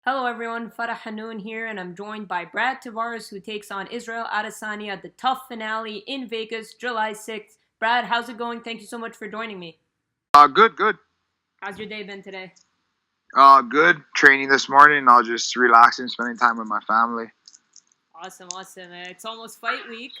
Hello everyone, Farah Hanoun here, and I'm joined by Brad Tavares, who takes on Israel Adesanya at the TUF Finale in Vegas, July 6th. Brad, how's it going? Thank you so much for joining me. Good. How's your day been today? Good. Training this morning. I was just relaxing, spending time with my family. Awesome. It's almost fight week.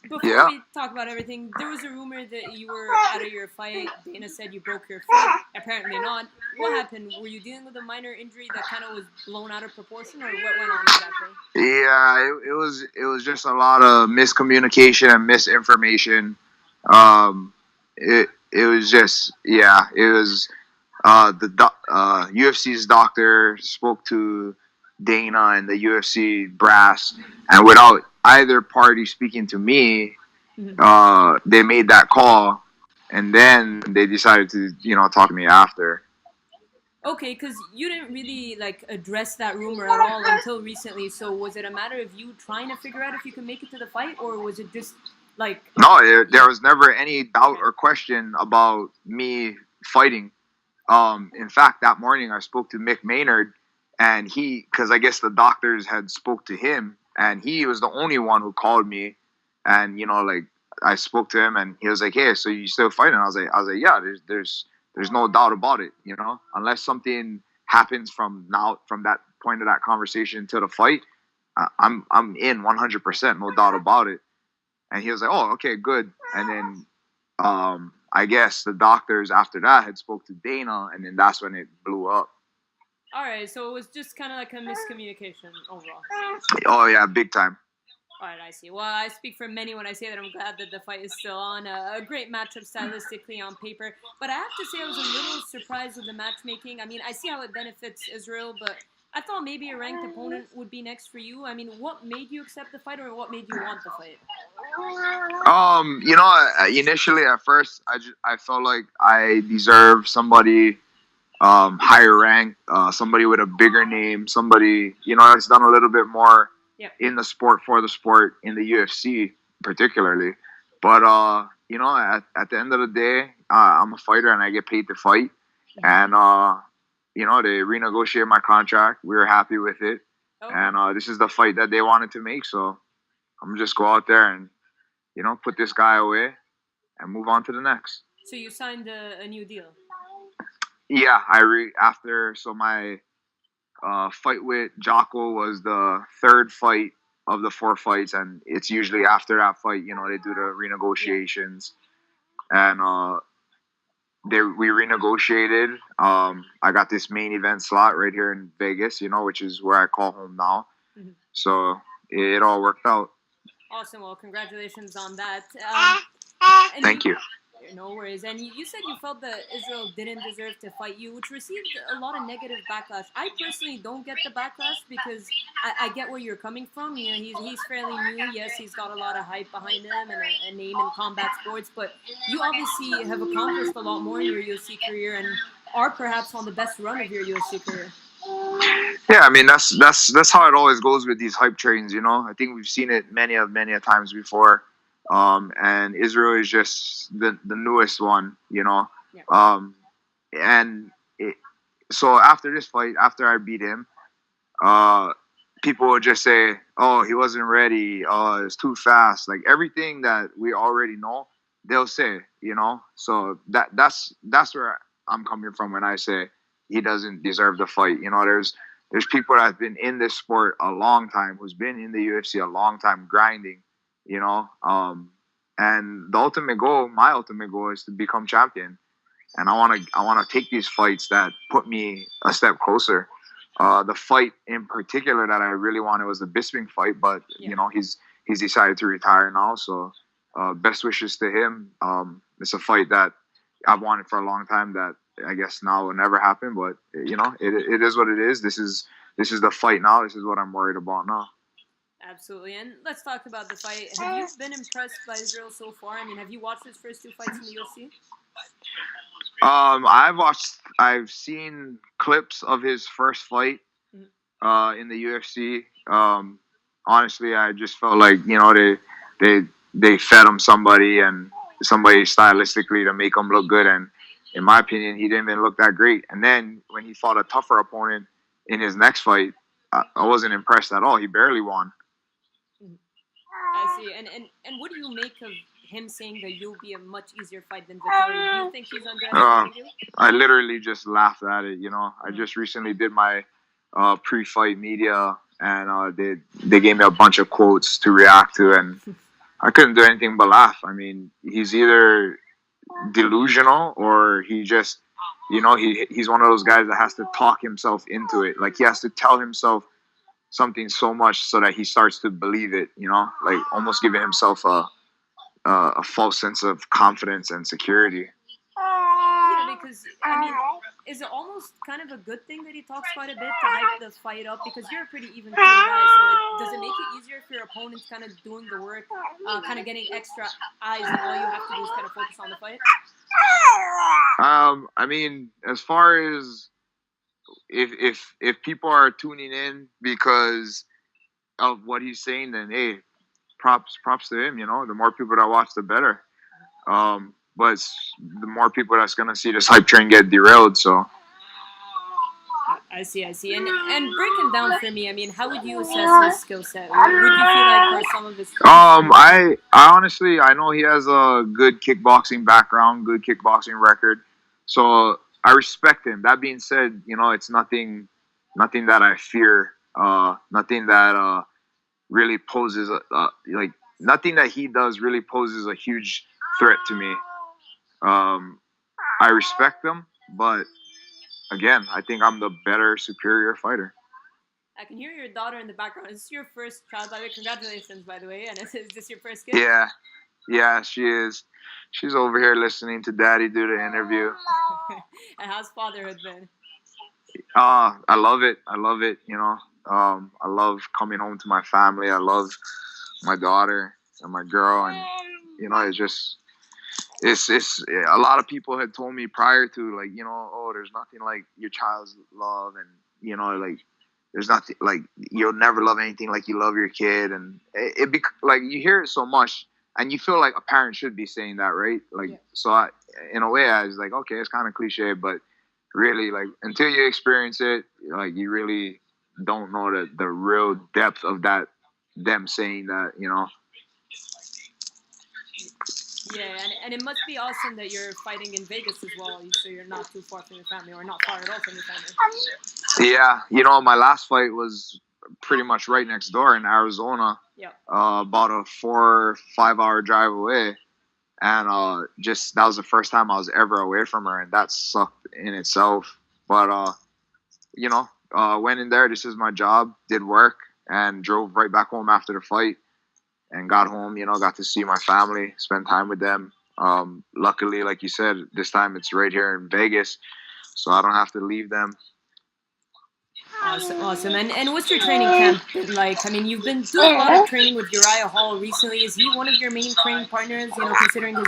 Before Yeah. we talk about everything, there was a rumor that you were out of your fight. Dana said you broke your foot. Apparently not. What happened? Were you dealing with a minor injury that kind of was blown out of proportion, or what went on exactly? Yeah. It was just a lot of miscommunication and misinformation. It was just It was UFC's doctor spoke to Dana and the UFC brass, and without either party speaking to me, they made that call, and then they decided to talk to me after. Okay, because you didn't really like address that rumor at all until recently. So was it a matter of you trying to figure out if you could make it to the fight, or was it just like No, there you? was never any doubt Okay. or question about me fighting. In fact, that morning I spoke to Mick Maynard, and because I guess the doctors had spoke to him, and he was the only one who called me, and like I spoke to him, and he was like, "Hey, so you still fighting?" I was like, "Yeah, there's no doubt about it. Unless something happens from that point of that conversation to the fight, I'm in 100%, no doubt about it." And he was like, "Oh, okay, good." And then I guess the doctors after that had spoke to Dana, and then that's when it blew up. All right, so it was just kind of like a miscommunication overall. Oh yeah, big time. All right, I see. Well, I speak for many when I say that I'm glad that the fight is still on. A great matchup stylistically on paper, but I have to say I was a little surprised with the matchmaking. I mean, I see how it benefits Israel, but I thought maybe a ranked opponent would be next for you. I mean, what made you accept the fight, or what made you want the fight? Initially at first, I felt like I deserved somebody higher rank, somebody with a bigger name, somebody that's done a little bit more Yep. in the sport for the sport in the UFC particularly. But at the end of the day, I'm a fighter and I get paid to fight, and they renegotiated my contract. We were happy with it, Okay. and this is the fight that they wanted to make. So I'm gonna just go out there and put this guy away and move on to the next. So you signed a new deal. Yeah, after so my fight with Jocko was the third fight of the four fights, and it's usually after that fight, they do the Yeah. renegotiations, and we renegotiated. I got this main event slot right here in Vegas, which is where I call home now. Mhm. So it all worked out. Awesome. Well, congratulations on that. And you, Thank you. no worries. And you said you felt that Israel didn't deserve to fight you, which received a lot of negative backlash. I personally don't get the backlash because I get where you're coming from. You know, he's fairly new. Yes, he's got a lot of hype behind him and a name in combat sports, but you obviously have accomplished a lot more in your UFC career and are perhaps on the best run of your UFC career. Yeah, I mean that's how it always goes with these hype trains. I think we've seen it many a times before. And Israel is just the newest one. Yeah. Um, and so after this fight, after I beat him, uh, people would just say, "Oh, he wasn't ready. Oh, it's too fast." Like everything that we already know, they'll say. So that's where I'm coming from when I say he doesn't deserve the fight. There's people that have been in this sport a long time, who's been in the UFC a long time, grinding. You know, and my ultimate goal, is to become champion, and I want to take these fights that put me a step closer. The fight in particular that I really wanted was the Bisping fight, but Yeah. He's decided to retire now. So best wishes to him. It's a fight that I've wanted for a long time that I guess now will never happen. But it is what it is. This is the fight now. This is what I'm worried about now. Absolutely. And let's talk about the fight. Have you been impressed by Israel so far? I mean, have you watched his first two fights in the UFC? I've seen clips of his first fight in the UFC. Honestly, I just felt like they they fed him somebody stylistically to make him look good, and in my opinion, he didn't even look that great. And then when he fought a tougher opponent in his next fight, I wasn't impressed at all. He barely won. I see. And what do you make of him saying that you'll be a much easier fight than Vittori? Do you think he's underestimating you? I literally just laughed at it. I just recently did my pre-fight media, and they gave me a bunch of quotes to react to, and I couldn't do anything but laugh. I mean, he's either delusional or he just, he's one of those guys that has to talk himself into it. Like he has to tell himself something so much so that he starts to believe it. Like almost giving himself a false sense of confidence and security. Yeah, because I mean, is it almost kind of a good thing that he talks quite a bit to hype the fight up? Because you're a pretty even keel guy, so does it make it easier if your opponent's kind of doing the work, kind of getting extra eyes, and all you have to do is kind of focus on the fight? I mean, as far as if people are tuning in because of what he's saying, then hey, props to him. The more people that watch, the better. But the more people that's gonna see this hype train get derailed. So I see. And break him down for me. I mean, how would you assess his skill set? Would you feel like are some of his strengths? I honestly, I know he has a good kickboxing background, good kickboxing record. So I respect him. That being said, it's nothing that I fear. Nothing that really poses like nothing that he does really poses a huge threat to me. I respect him, but again, I think I'm the better, superior fighter. I can hear your daughter in the background. Is this your first child, by the way? Congratulations, by the way. And is this your first kid? Yeah, she is. She's over here listening to Daddy do the interview. And how's fatherhood been? I love it. I love coming home to my family. I love my daughter and my girl, and it's a lot of people had told me prior to, like, oh, there's nothing like your child's love, and like there's nothing like you'll never love anything like you love your kid, and it be like you hear it so much, and you feel like a parent should be saying that, right? Like, yeah. So in a way, I was like, okay, it's kind of cliche, but really, like, until you experience it, like, you really don't know the real depth of that, them saying that, Yeah, and it must be awesome that you're fighting in Vegas as well, so you're not too far from your family, or not far at all from your family. Yeah, my last fight was pretty much right next door in Arizona. Yeah. About a 4 or 5 hour drive away. And just that was the first time I was ever away from her, and that sucked in itself. But went in there. This is my job. Did work and drove right back home after the fight, and got home. Got to see my family, spend time with them. Luckily, like you said, this time it's right here in Vegas, so I don't have to leave them. Awesome. And what's your training camp been like? I mean, you've been doing a lot of training with Uriah Hall recently. Is he one of your main training partners, considering his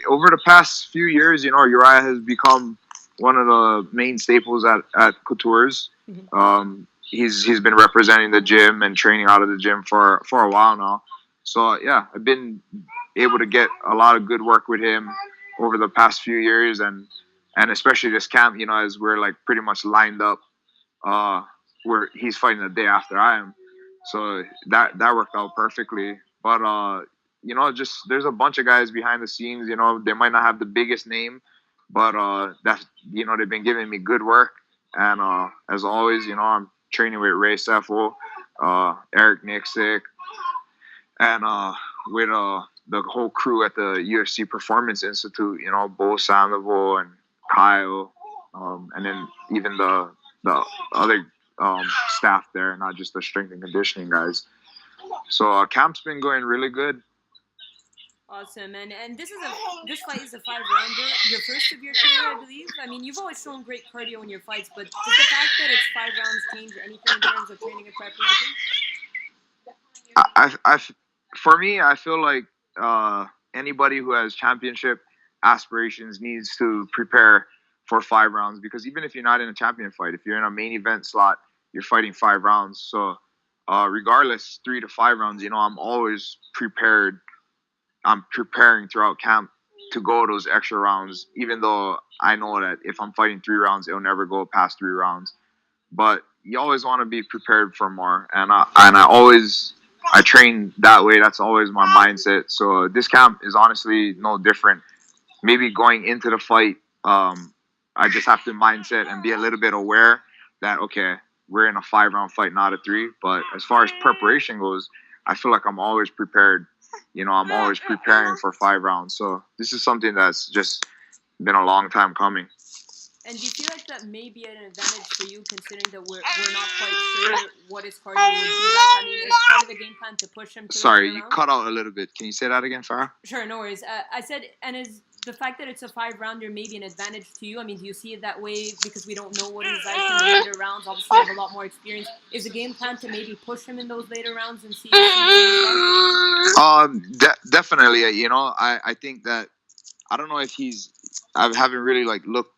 over the past few years, Uriah has become one of the main staples at Cooters. Mm-hmm. He's been representing the gym and training out of the gym for a while now. So, yeah, I've been able to get a lot of good work with him over the past few years, and especially this camp, as we're like pretty much lined up, where he's fighting the day after I am. So that worked out perfectly. But just there's a bunch of guys behind the scenes. They might not have the biggest name, but they've been giving me good work. And as always, I'm training with Ray Seffel, Eric Nixick, and with the whole crew at the UFC Performance Institute. Bo Sandoval and Kyle, and then even the other staff there, not just the strength and conditioning guys. So camp's been going really good. Awesome, and this fight is a 5-rounder, your first of your career, I believe. I mean, you've always shown great cardio in your fights, but does the fact that it's 5 rounds change anything in terms of training and preparation? For me, I feel like anybody who has championship aspirations needs to prepare for 5 rounds, because even if you're not in a champion fight, if you're in a main event slot, you're fighting 5 rounds. So regardless, 3 to 5 rounds, I'm always prepared. I'm preparing throughout camp to go those extra rounds, even though I know that if I'm fighting 3 rounds, it'll never go past 3 rounds. but you always want to be prepared for more. And I train that way. That's always my mindset. So this camp is honestly no different. Maybe going into the fight, I just have to mindset and be a little bit aware that okay, we're in a 5 round fight, not a 3. But as far as preparation goes, I feel like I'm always prepared. I'm always preparing for 5 rounds. So this is something that's just been a long time coming. And do you feel like that may be an advantage for you, considering that we're not quite sure what his cardio would be like? I mean, is part of the game plan to push him to Sorry, the you round? cut out a little bit. Can you say that again, Farah? Sure, no worries. I said, and is the fact that it's a 5 rounder maybe an advantage to you? I mean, do you see it that way because we don't know what he's like in the later rounds? Obviously, you have a lot more experience. Is the game plan to maybe push him in those later rounds and see what he's like? Definitely. I think that I don't know if I haven't really looked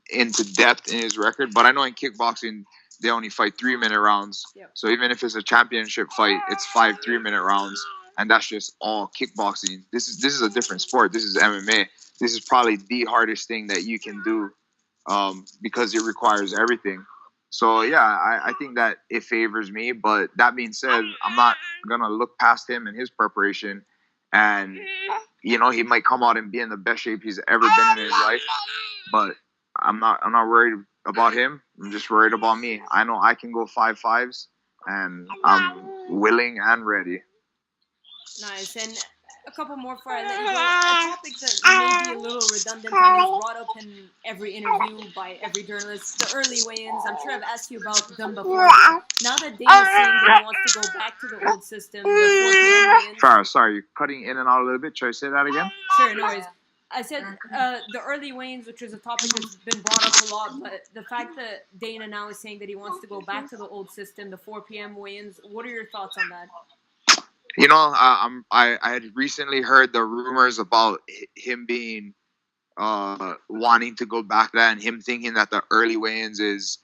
into depth in his record, but I know in kickboxing they only fight 3 minute rounds. Yep. So even if it's a championship fight, it's 5 3 minute rounds, and that's just all kickboxing. This is a different sport. This is MMA. This is probably the hardest thing that you can do, because it requires everything. So yeah, I think that it favors me. But that being said, I'm not gonna look past him and his preparation, and he might come out and be in the best shape he's ever been in his life, but I'm not worried about him. I'm just worried about me. I know I can go 5 5s, and I'm willing and ready. Nice. And a couple more before I let you go. A topic that may be a little redundant and is brought up in every interview by every journalist, the early weigh-ins. I'm sure I've asked you about them before. Now that Dana's saying that he wants to go back to the old system, the 4 p.m. weigh-ins. Farah, sorry, you're cutting in and out a little bit. Should I say that again? Sure, no worries. I said the early weigh-ins, which is a topic that's been brought up a lot, but the fact that Dana now is saying that he wants to go back to the old system, the 4 p.m. weigh-ins, what are your thoughts on that? I had recently heard the rumors about him being wanting to go back to that, and him thinking that the early weigh-ins is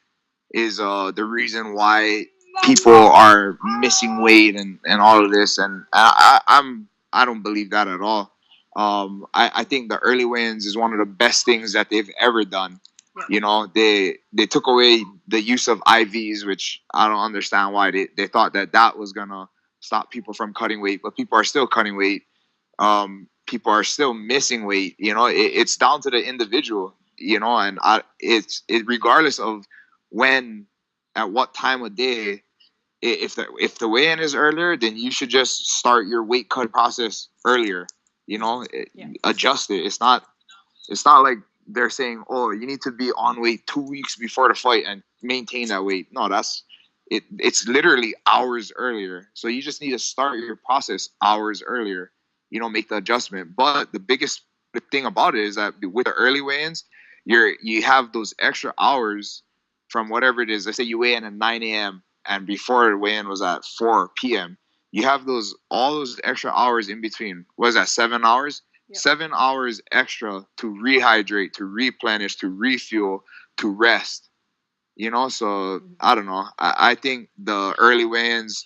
the reason why people are missing weight and all of this, and I don't believe that at all. I think the early weigh-ins is one of the best things that they've ever done. They took away the use of IVs, which I don't understand why they thought that was gonna stop people from cutting weight, but people are still cutting weight. People are still missing weight. It's down to the individual. And it's regardless of when, at what time of day. If the weigh-in is earlier, then you should just start your weight cut process earlier. Adjust it. It's not like they're saying, oh, you need to be on weight 2 weeks before the fight and maintain that weight. No, that's it. It's literally hours earlier. So you just need to start your process hours earlier. Make the adjustment. But the biggest thing about it is that with the early weigh-ins, you have those extra hours from whatever it is. Let's say you weigh in at 9 a.m. and before the weigh-in was at 4 p.m. You have all those extra hours in between. What is that, 7 hours? Yep. 7 hours extra to rehydrate, to replenish, to refuel, to rest. So I don't know. I think the early weigh-ins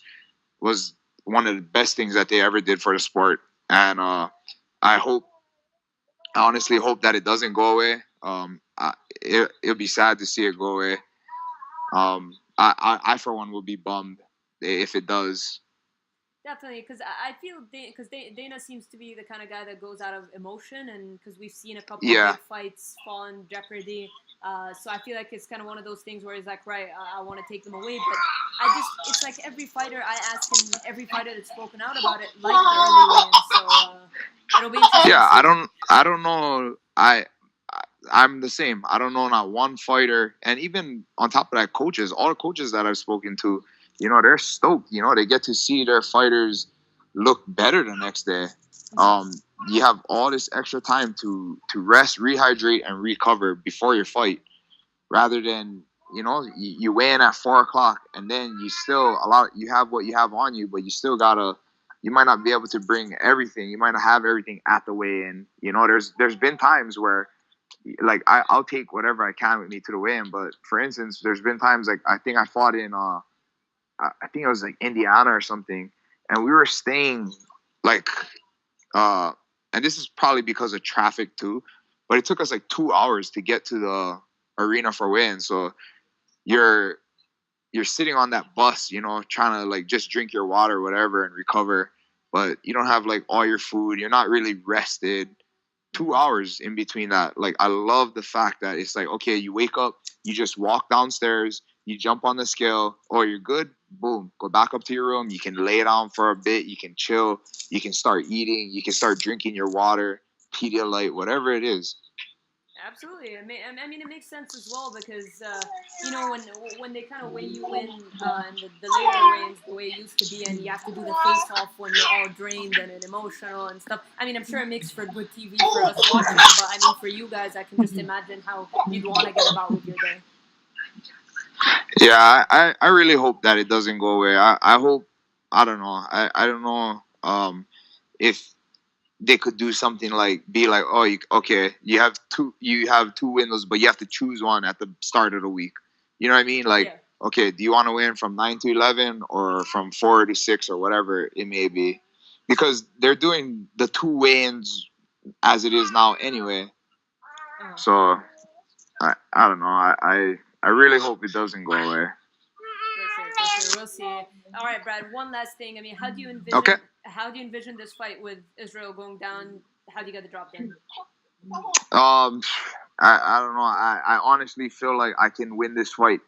was one of the best things that they ever did for the sport. And I honestly hope that it doesn't go away. It'll be sad to see it go away. I for one will be bummed if it does. Definitely, because I feel because Dana seems to be the kind of guy that goes out of emotion, and because we've seen a couple of big fights fall in jeopardy. So I feel like it's kind of one of those things where he's like, right, I want to take them away, but it's like every fighter I ask, and every fighter that's spoken out about it, like the early weigh-ins. So it'll be interesting. Yeah, I don't know. I'm the same. I don't know not one fighter, and even on top of that, coaches, all the coaches that I've spoken to, they're stoked. They get to see their fighters look better the next day. You have all this extra time to rest, rehydrate, and recover before your fight, rather than you weigh in at 4 o'clock and then you have what you have on you, but you might not be able to bring everything. You might not have everything at the weigh-in. There's been times where I'll take whatever I can with me to the weigh-in, but for instance, there's been times I think I fought in I think it was Indiana or something, and we were staying and this is probably because of traffic too, but it took us 2 hours to get to the arena for weigh-in. So you're sitting on that bus, you know, trying to like just drink your water, whatever, and recover. But you don't have like all your food. You're not really rested. 2 hours in between that. Like I love the fact that it's like, okay, you wake up, you just walk downstairs, you jump on the scale, oh, you're good, boom, go back up to your room, you can lay down for a bit, you can chill, you can start eating, you can start drinking your water, Pedialyte, whatever it is. Absolutely. I mean, it makes sense as well because you know when they kind of weigh you in and the later weigh-ins the way it used to be, and you have to do the face-off when you're all drained and emotional and stuff. I mean, I'm sure it makes for good TV for us watching, but I mean, for you guys, I can just imagine how you'd want to get about with your day. Yeah, I really hope that it doesn't go away. I hope, I don't know, I don't know if they could do something like be like, oh, okay, you have two windows, but you have to choose one at the start of the week. You know what I mean? Like, Yeah. okay, do you want to win from 9 to 11 or from 4 to 6 or whatever it may be? Because they're doing the two weigh-ins as it is now anyway. So I don't know. I really hope it doesn't go away. For sure. We'll see. All right, Brad. One last thing. I mean, how do you envision? Okay. How do you envision this fight with Israel going down? How do you get the drop in? I don't know. I honestly feel like I can win this fight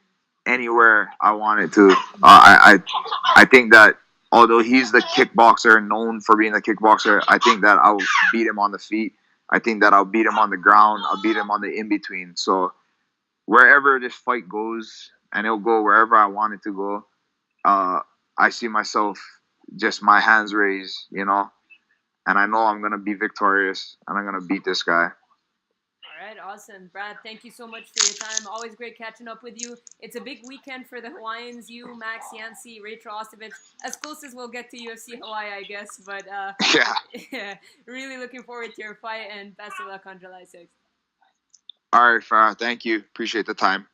anywhere I want it to. I think that although he's the kickboxer, known for being a kickboxer, I think that I'll beat him on the feet. I think that I'll beat him on the ground. I'll beat him on the in between. So wherever this fight goes, and it'll go wherever I want it to go, I see myself just my hands raised, you know, and I know I'm gonna be victorious and I'm gonna beat this guy. All right, awesome, Brad. Thank you so much for your time. Always great catching up with you. It's a big weekend for the Hawaiians. You, Max, Yancey, Rachel Ostovich. As close as we'll get to UFC Hawaii, I guess. But Yeah. really looking forward to your fight, and best of luck on July 6th. All right, Farah. Thank you. Appreciate the time.